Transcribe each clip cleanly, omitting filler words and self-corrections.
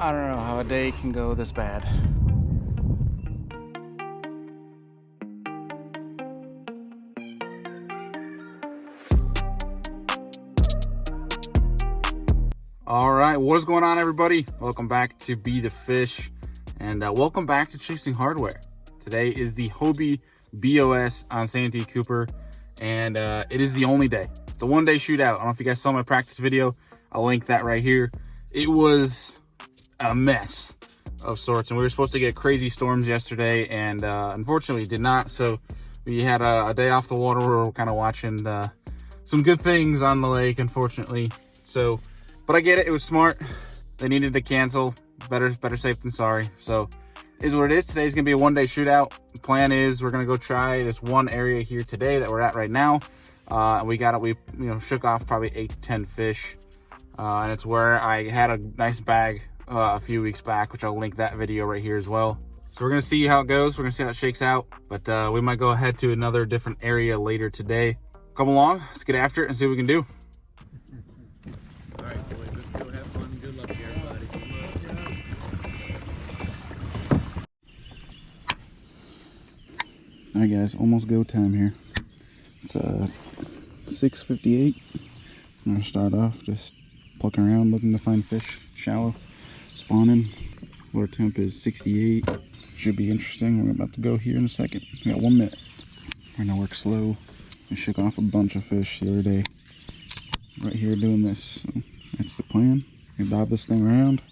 I don't know how a day can go this bad. All right, what is going on, everybody? Welcome back to Be the Fish, and welcome back to Chasing Hardware. Today is the Hobie BOS on Santee Cooper, and it is the only day. It's a one-day shootout. I don't know if you guys saw my practice video. I'll link that right here. It was a mess of sorts, and we were supposed to get crazy storms yesterday, and unfortunately did not. So we had a day off the water where we're kind of watching some good things on the lake, unfortunately. So, but I get it. It was smart. They needed to cancel. Better safe than sorry. So is what it is. Today's gonna be a one-day shootout. The plan is we're gonna go try this one area here today that we're at right now. We shook off probably 8 to 10 fish, and it's where I had a nice bag a few weeks back, which I'll link that video right here as well. So we're gonna see how it goes. We're gonna see how it shakes out, but we might go ahead to another different area later today. Come along, let's get after it and see what we can do. All right, boys, let's go have fun. Good luck here, everybody. All right, guys, almost go time here. It's 6:58. I'm gonna start off just plucking around, looking to find fish, shallow, spawning. Water temp is 68. Should be interesting. We're about to go here in a second. We got 1 minute. We're gonna work slow. We shook off a bunch of fish the other day. Right here doing this. So that's the plan. We bob this thing around.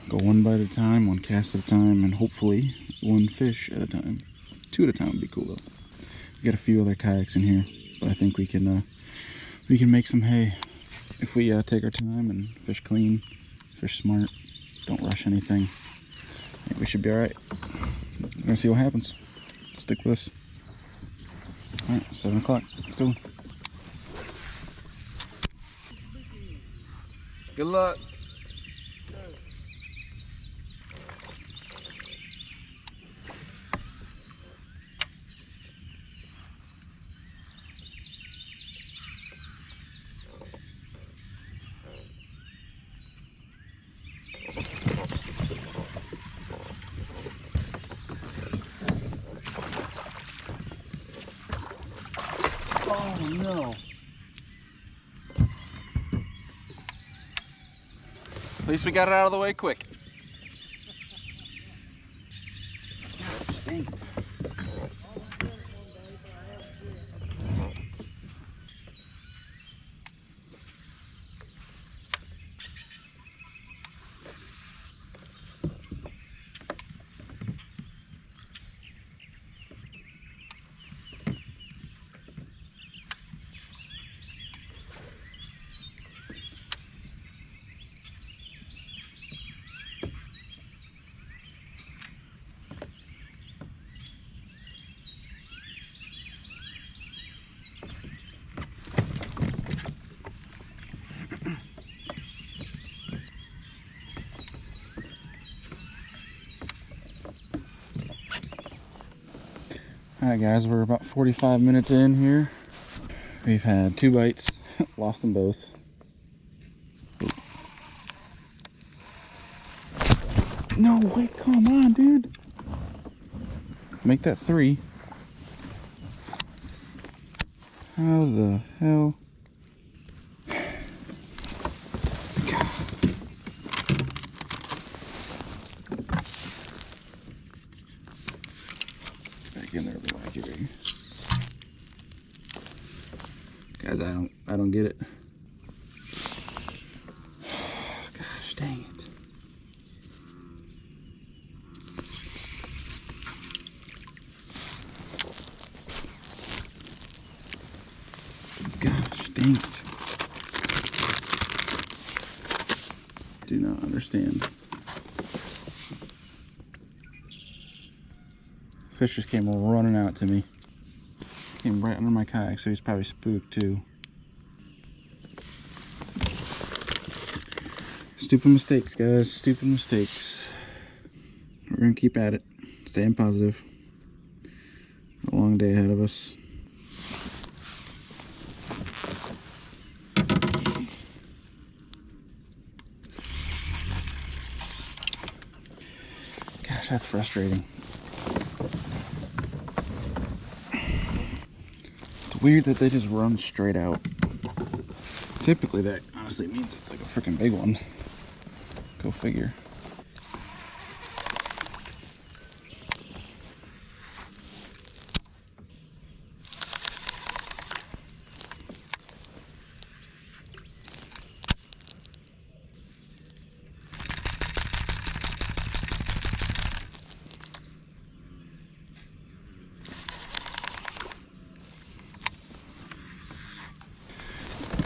Go one bite at a time, one cast at a time, and hopefully one fish at a time. 2 at a time would be cool though. We got a few other kayaks in here, but I think we can make some hay if we take our time and fish clean, fish smart, don't rush anything. I think we should be all right. We're gonna see what happens. Stick with us. All right, 7 o'clock. Let's go. Good luck. Oh no. At least we got it out of the way quick. God dang it. Alright guys, we're about 45 minutes in here. We've had 2 bites, lost them both. No way, come on dude. Make that 3. How the hell? Back in there, accurate. Guys, I don't get it. Gosh dang it. Gosh dang it. Do not understand. Fish just came running out to me. Came right under my kayak, so he's probably spooked too. Stupid mistakes, guys. Stupid mistakes. We're gonna keep at it. Staying positive. A long day ahead of us. that's frustrating. It's weird that they just run straight out. Typically that honestly means it's like a freaking big one. Go figure.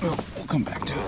Well, we'll come back to it.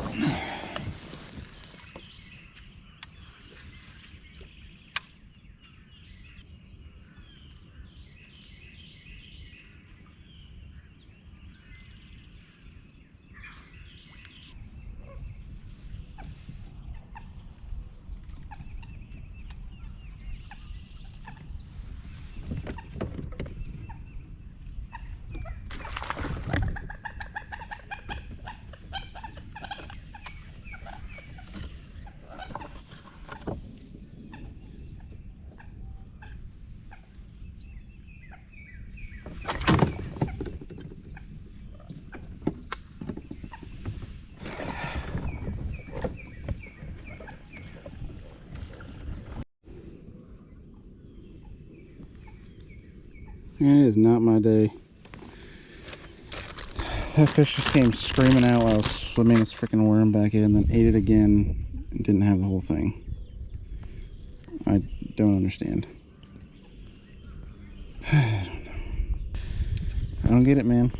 It is not my day. That fish just came screaming out while I was swimming its freaking worm back in, then ate it again and didn't have the whole thing. I don't understand. I don't know. I don't get it, man.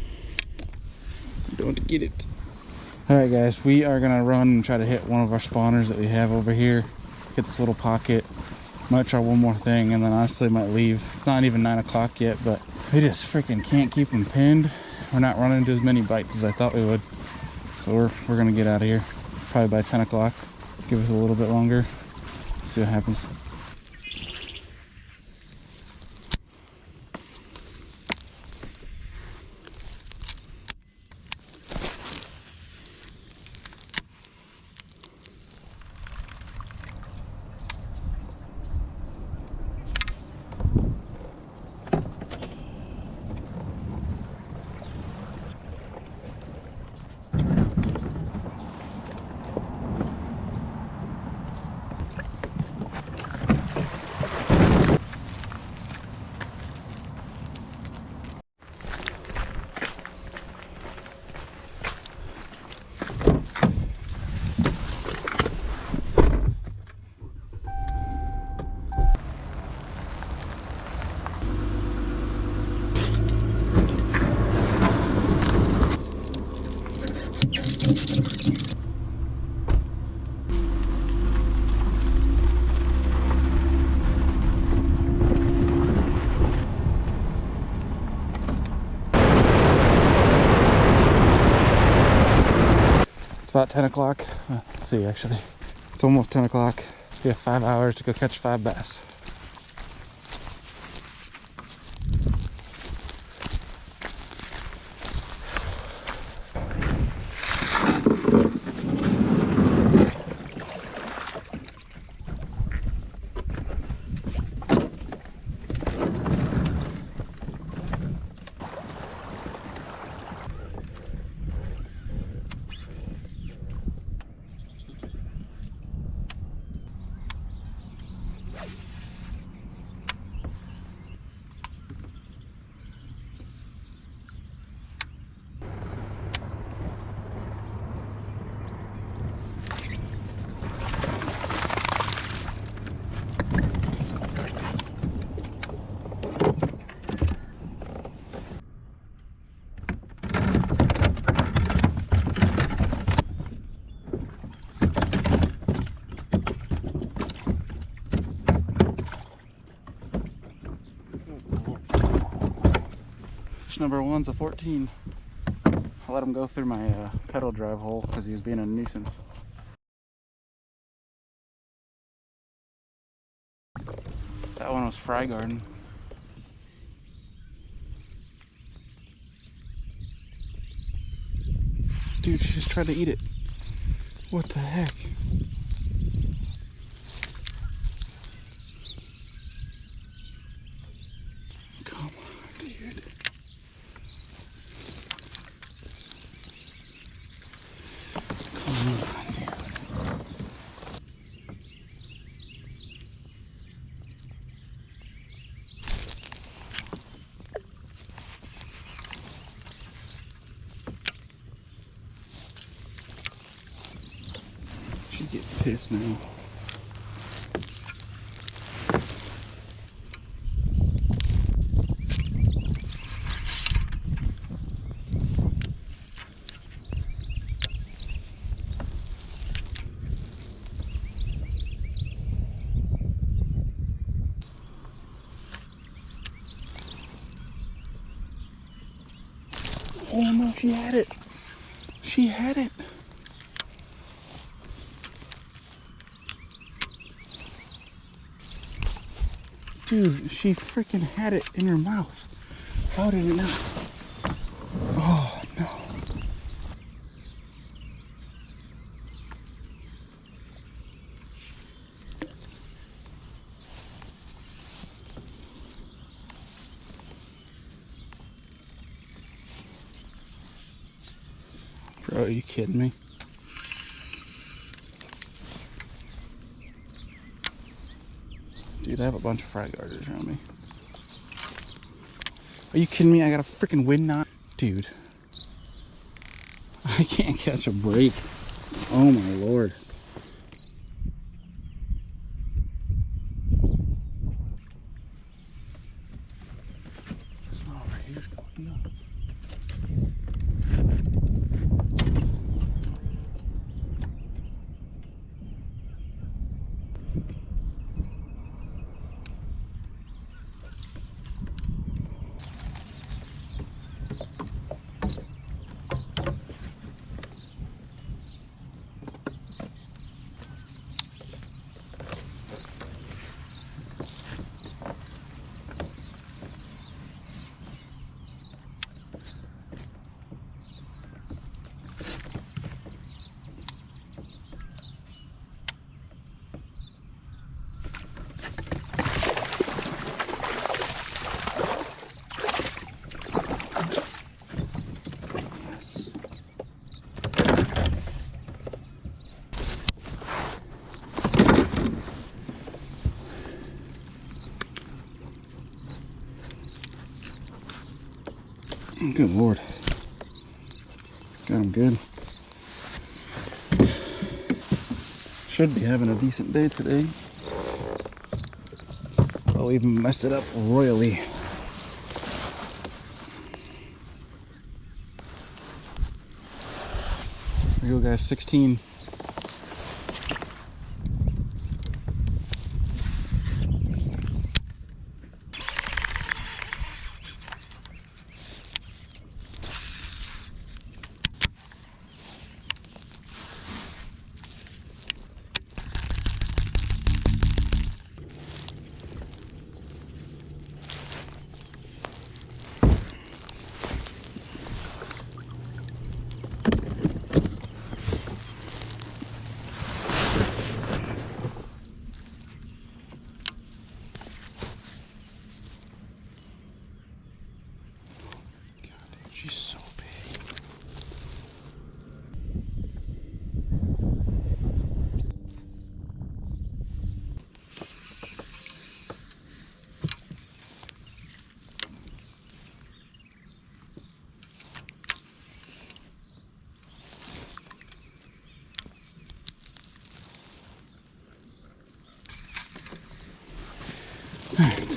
I don't get it. Alright guys, we are gonna run and try to hit one of our spawners that we have over here. Get this little pocket. Might try one more thing and then honestly might leave. It's not even 9 o'clock yet, but we just freaking can't keep them pinned. We're not running into as many bites as I thought we would. So we're gonna get out of here. Probably by 10 o'clock. Give us a little bit longer. See what happens. About 10 o'clock. Let's see, actually. It's almost 10 o'clock. We have 5 hours to go catch 5 bass. Number one's a 14. I let him go through my pedal drive hole because he was being a nuisance. That one was Fry Garden. Dude, she just tried to eat it. What the heck? pissed now. Oh no, she had it. She had it. Dude, she freaking had it in her mouth. How did it not? Oh no. Bro, are you kidding me? Dude, I have a bunch of fry garters around me. Are you kidding me? I got a freaking wind knot. Dude, I can't catch a break. Oh my lord. This one over here's going nuts. Good lord. Got him good. Should be having a decent day today. Oh, we even messed it up royally. Here we go, guys. 16. She's so big. All right.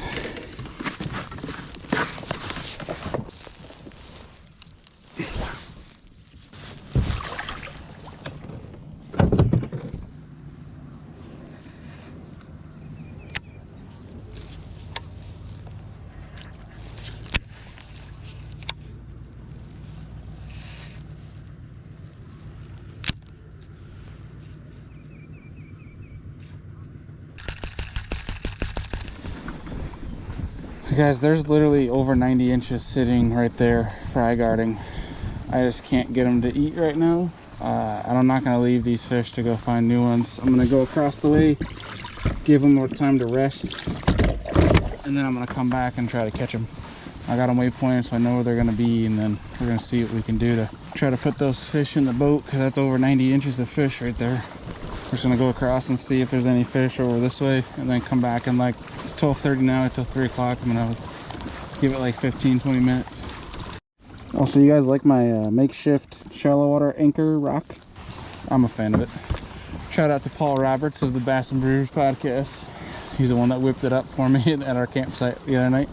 Guys, there's literally over 90 inches sitting right there, fry guarding. I just can't get them to eat right now. I'm not gonna leave these fish to go find new ones. I'm gonna go across the way, give them more time to rest, and then I'm gonna come back and try to catch them. I got them waypointed so I know where they're gonna be, and then we're gonna see what we can do to try to put those fish in the boat, because that's over 90 inches of fish right there. We're just gonna go across and see if there's any fish over this way, and then come back. And like, it's 12:30 now until 3 o'clock. I'm gonna give it like 15-20 minutes. Also, you guys like my makeshift shallow water anchor rock? I'm a fan of it. Shout out to Paul Roberts of the Bass and Brewers podcast. He's the one that whipped it up for me at our campsite the other night.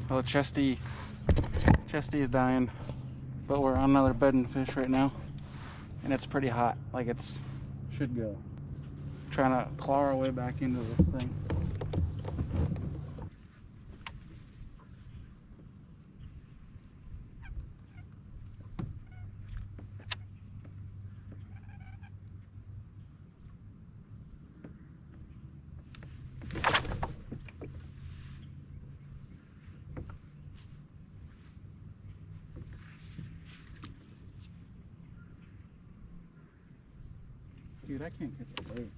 Well, Chesty is dying, but we're on another bedding fish right now, and it's pretty hot. Like it's should go. Trying to claw our way back into this thing. Dude, I can't get the bait.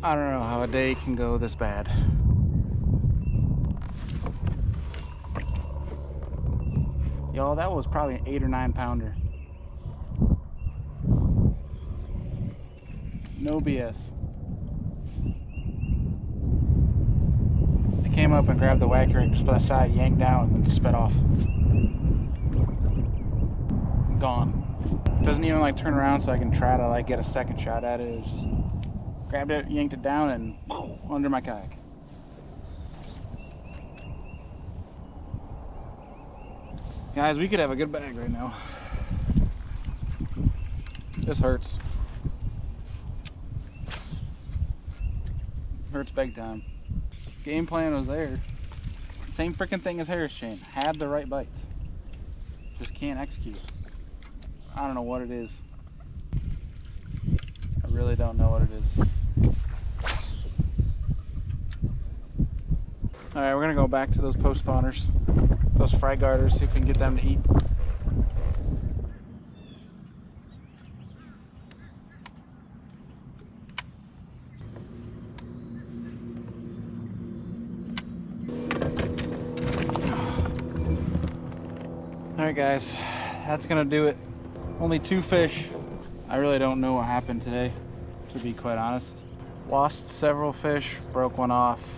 I don't know how a day can go this bad. Y'all, that was probably an 8 or 9 pounder. No BS. I came up and grabbed the whacker and just by the side, yanked down, and then sped off. Gone. Doesn't even like turn around so I can try to like get a second shot at it. It was just grabbed it, yanked it down, and under my kayak. Guys, we could have a good bag right now. This hurts. Hurts big time. Game plan was there. Same freaking thing as Harris chain. Had the right bites. Just can't execute. I don't know what it is. I really don't know what it is. Alright, we're gonna go back to those post spawners, those fry garters, see if we can get them to eat. Alright guys, that's gonna do it. Only 2 fish. I really don't know what happened today, to be quite honest. Lost several fish, broke one off.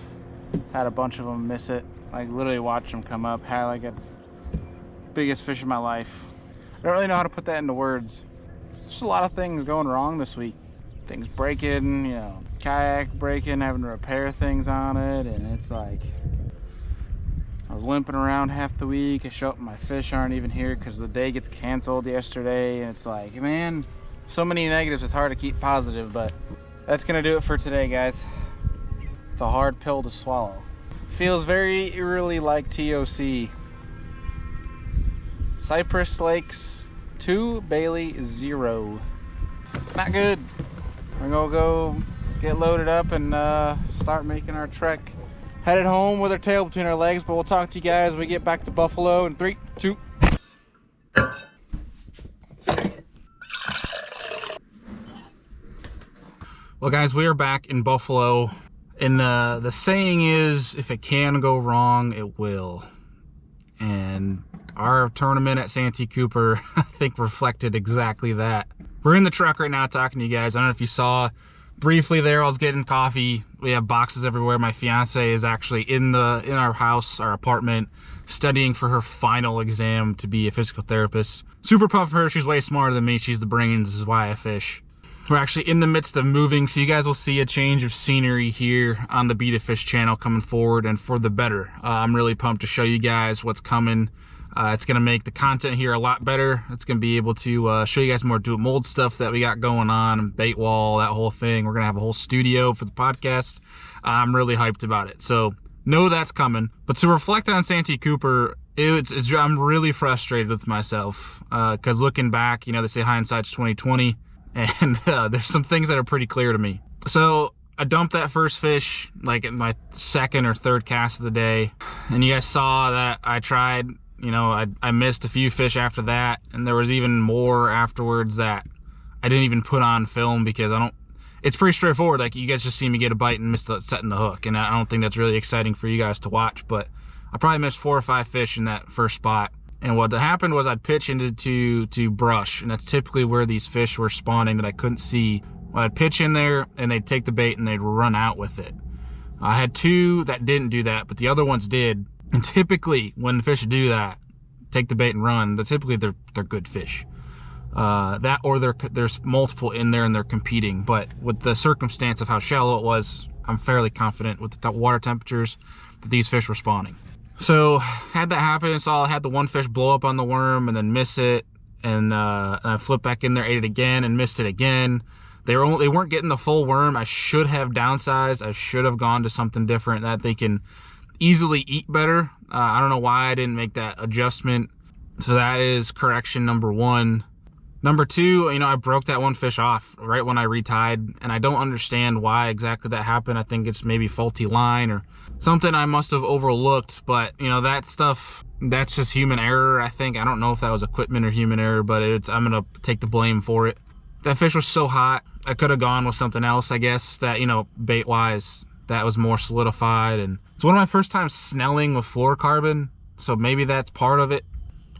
Had a bunch of them miss it. Like literally watched them come up. Had like a biggest fish of my life. I don't really know how to put that into words. Just a lot of things going wrong this week. Things breaking, you know, kayak breaking, having to repair things on it, and it's like I was limping around half the week. I show up and my fish aren't even here because the day gets canceled yesterday, and it's like, man, so many negatives. It's hard to keep positive, but That's gonna do it for today, guys. It's a hard pill to swallow. Feels very eerily like TOC. Cypress Lakes 2, Bailey 0. Not good. We're gonna go get loaded up and start making our trek. Headed home with our tail between our legs, but we'll talk to you guys when we get back to Buffalo in 3, 2. Well, guys, we are back in Buffalo, and the saying is, if it can go wrong, it will. And our tournament at Santee Cooper, I think, reflected exactly that. We're in the truck right now talking to you guys. I don't know if you saw briefly there, I was getting coffee. We have boxes everywhere. My fiance is actually in our house, our apartment, studying for her final exam to be a physical therapist. Super pumped for her. She's way smarter than me. She's the brains. This is why I fish. We're actually in the midst of moving, so you guys will see a change of scenery here on the Be the Fish channel coming forward, and for the better. I'm really pumped to show you guys what's coming. It's going to make the content here a lot better. It's going to be able to show you guys more do mold stuff that we got going on, bait wall, that whole thing. We're going to have a whole studio for the podcast. I'm really hyped about it. So know that's coming. But to reflect on Santee Cooper, I'm really frustrated with myself because looking back, you know, they say hindsight's 20/20. And there's some things that are pretty clear to me. So I dumped that first fish like in my second or third cast of the day. And you guys saw that I tried, you know, I missed a few fish after that. And there was even more afterwards that I didn't even put on film because it's pretty straightforward. Like, you guys just see me get a bite and miss setting the hook. And I don't think that's really exciting for you guys to watch. But I probably missed 4 or 5 fish in that first spot. And what happened was I'd pitch into brush, and that's typically where these fish were spawning that I couldn't see. Well, I'd pitch in there, and they'd take the bait, and they'd run out with it. I had 2 that didn't do that, but the other ones did. And typically, when fish do that, take the bait and run, typically they're good fish. That or there's multiple in there, and they're competing. But with the circumstance of how shallow it was, I'm fairly confident with the water temperatures that these fish were spawning. So had that happen, so I had the one fish blow up on the worm and then miss it, and I flipped back in there, ate it again, and missed it again. They weren't getting the full worm. I should have downsized. I should have gone to something different that they can easily eat better. I don't know why I didn't make that adjustment. So that is correction number 1. Number 2, you know, I broke that one fish off right when I retied, and I don't understand why exactly that happened. I think it's maybe faulty line or something I must have overlooked, but you know, that stuff, that's just human error, I think. I don't know if that was equipment or human error, but I'm gonna take the blame for it. That fish was so hot, I could have gone with something else, I guess, that, you know, bait wise, that was more solidified. And it's one of my first times snelling with fluorocarbon, so maybe that's part of it.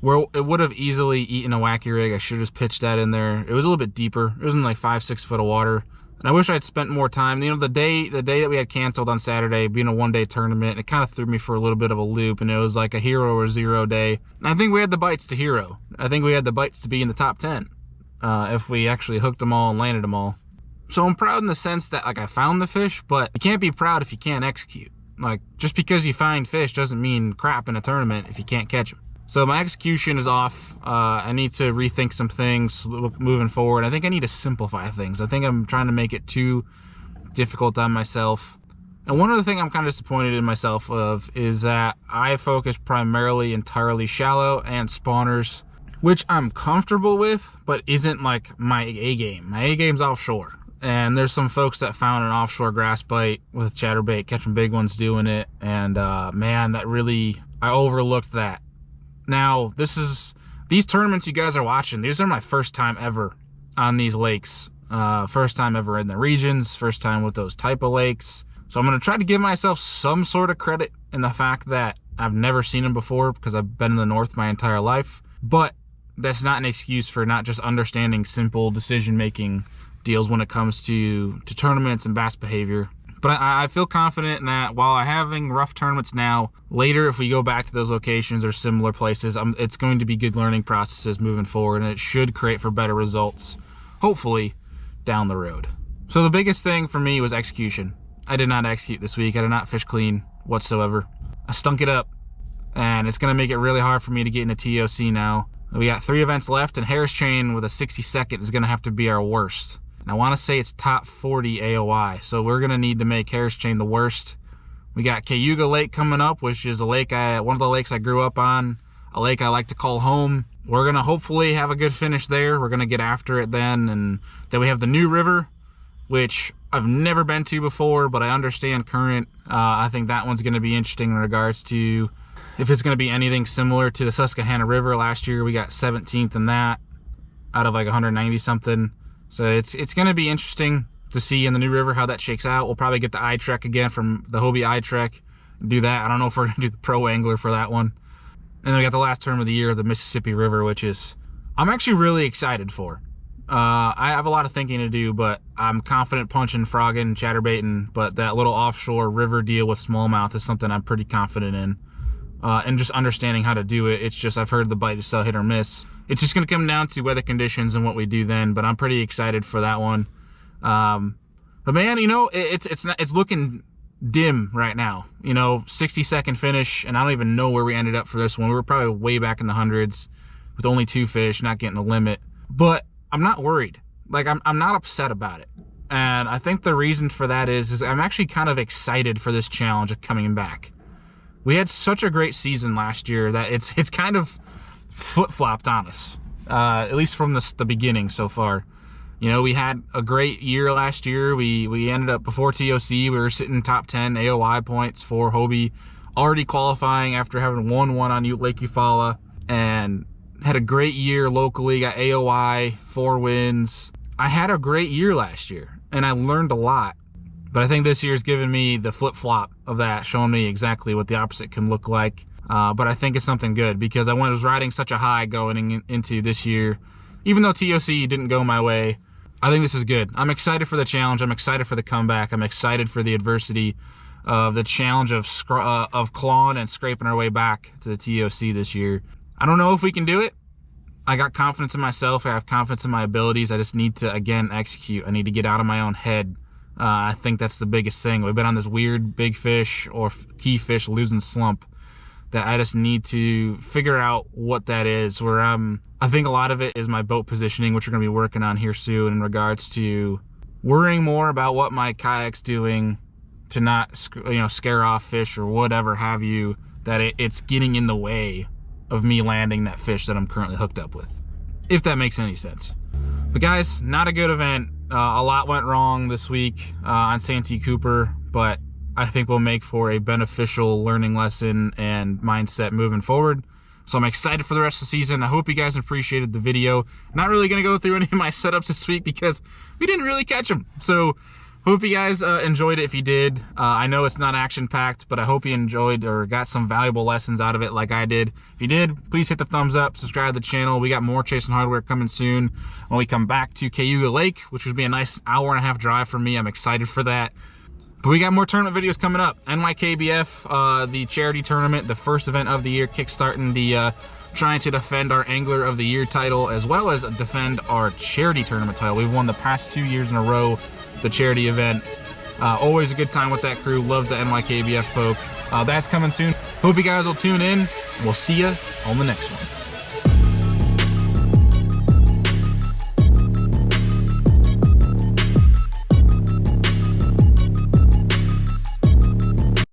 Where it would have easily eaten a wacky rig, I should have just pitched that in there. It was a little bit deeper. It was in like 5-6 foot of water. And I wish I'd spent more time. You know, the day that we had canceled on Saturday, being a 1-day tournament, it kind of threw me for a little bit of a loop, and it was like a hero or zero day. And I think we had the bites to hero. I think we had the bites to be in the top 10 if we actually hooked them all and landed them all. So I'm proud in the sense that, like, I found the fish, but you can't be proud if you can't execute. Like, just because you find fish doesn't mean crap in a tournament if you can't catch them. So my execution is off. I need to rethink some things moving forward. I think I need to simplify things. I think I'm trying to make it too difficult on myself. And one other thing I'm kind of disappointed in myself of is that I focus primarily entirely shallow and spawners, which I'm comfortable with, but isn't like my A game. My A game's offshore. And there's some folks that found an offshore grass bite with chatterbait, catching big ones doing it. And man, that really, I overlooked that. Now, these tournaments you guys are watching, these are my first time ever on these lakes. First time ever in the regions, first time with those type of lakes. So I'm going to try to give myself some sort of credit in the fact that I've never seen them before because I've been in the north my entire life. But that's not an excuse for not just understanding simple decision-making deals when it comes to tournaments and bass behavior. But I feel confident in that while I'm having rough tournaments now, later if we go back to those locations or similar places, it's going to be good learning processes moving forward, and it should create for better results, hopefully, down the road. So the biggest thing for me was execution. I did not execute this week. I did not fish clean whatsoever. I stunk it up, and it's going to make it really hard for me to get into TOC now. We got 3 events left, and Harris Chain with a 60-second is going to have to be our worst. And I want to say it's top 40 AOI. So we're going to need to make Harris Chain the worst. We got Cayuga Lake coming up, which is a lake one of the lakes I grew up on, a lake I like to call home. We're going to hopefully have a good finish there. We're going to get after it then. And then we have the New River, which I've never been to before, but I understand current. I think that one's going to be interesting in regards to if it's going to be anything similar to the Susquehanna River. Last year we got 17th in that out of like 190 something. So it's going to be interesting to see in the New River how that shakes out. We'll probably get the iTrek again from the Hobie iTrek, do that. I don't know if we're going to do the Pro Angler for that one. And then we got the last term of the year, the Mississippi River, which is I'm actually really excited for. I have a lot of thinking to do, but I'm confident punching, frogging, chatterbaiting, but that little offshore river deal with smallmouth is something I'm pretty confident in. And just understanding how to do it. It's just, I've heard the bite is so hit or miss. It's just going to come down to weather conditions and what we do then, but I'm pretty excited for that one. But man, you know, it's looking dim right now. You know, 60-second finish, and I don't even know where we ended up for this one. We were probably way back in the hundreds with only 2 fish, not getting the limit. But I'm not worried. Like, I'm not upset about it. And I think the reason for that is I'm actually kind of excited for this challenge of coming back. We had such a great season last year that it's kind of flip-flopped on us, at least from the beginning so far. You know, we had a great year last year. We ended up before TOC. We were sitting top 10 AOI points for Hobie, already qualifying after having won one on Lake Eufaula, and had a great year locally. Got AOI, 4 wins. I had a great year last year, and I learned a lot. But I think this year's given me the flip-flop of that, showing me exactly what the opposite can look like. But I think it's something good because I was riding such a high going into this year. Even though TOC didn't go my way, I think this is good. I'm excited for the challenge. I'm excited for the comeback. I'm excited for the adversity of the challenge of clawing and scraping our way back to the TOC this year. I don't know if we can do it. I got confidence in myself. I have confidence in my abilities. I just need to, again, execute. I need to get out of my own head. I think that's the biggest thing. We've been on this weird big fish or key fish losing slump that I just need to figure out what that is. Where I think a lot of it is my boat positioning, which we're going to be working on here soon in regards to worrying more about what my kayak's doing to not, scare off fish or whatever have you, that it's getting in the way of me landing that fish that I'm currently hooked up with, if that makes any sense. But guys, not a good event. A lot went wrong this week on Santee Cooper, but I think will make for a beneficial learning lesson and mindset moving forward. So I'm excited for the rest of the season. I hope you guys appreciated the video. Not really going to go through any of my setups this week because we didn't really catch them. So hope you guys enjoyed it if you did. I know it's not action-packed, but I hope you enjoyed or got some valuable lessons out of it like I did. If you did, please hit the thumbs up, subscribe to the channel. We got more Chasing Hardware coming soon when we come back to Cayuga Lake, which would be a nice hour-and-a-half drive for me. I'm excited for that. But we got more tournament videos coming up. NYKBF, the charity tournament, the first event of the year, kickstarting the trying to defend our Angler of the Year title, as well as defend our charity tournament title. We've won the past 2 years in a row, the charity event. Always a good time with that crew. Love the NYKBF folk. That's coming soon. Hope you guys will tune in. We'll see you on the next one.